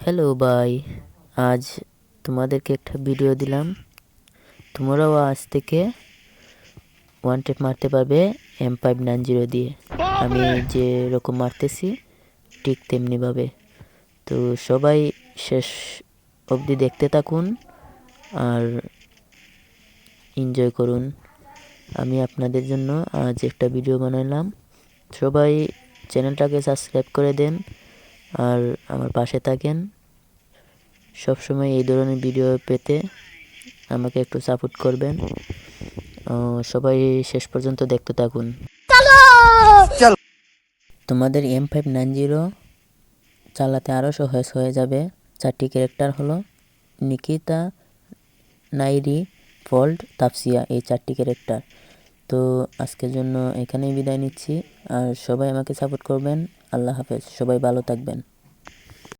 Hello ভাই, আজ তোমাদেরকে একটা ভিডিও দিলাম। তোমরাও আজ থেকে ওয়ান টেপ মারতে পারবে M590 দিয়ে। আমি যে রকম মারতেছি ঠিক তেমনিভাবে। তো সবাই শেষ অবধি দেখতে থাকুন আর এনজয় করুন। আমি আপনাদের জন্য আজ একটা ভিডিও বানালাম। সবাই চ্যানেলটাকে সাবস্ক্রাইব করে দেন আর আমার পাশে থাকেন। সবসময় এই ধরনের ভিডিও পেতে আমাকে একটু সাপোর্ট করবেন। সবাই শেষ পর্যন্ত দেখতে থাকুন। তোমাদের M590 চালাতে আরও সহজ হয়ে যাবে। 4টি ক্যারেক্টার হলো নিকিতা, নাইরি, ফল্ট, তাপসিয়া, এই 4টি ক্যারেক্টার। তো আজকের জন্য এখানেই বিদায় নিচ্ছি আর সবাই আমাকে সাপোর্ট করবেন। আল্লাহ হাফেজ, সবাই ভালো থাকবেন।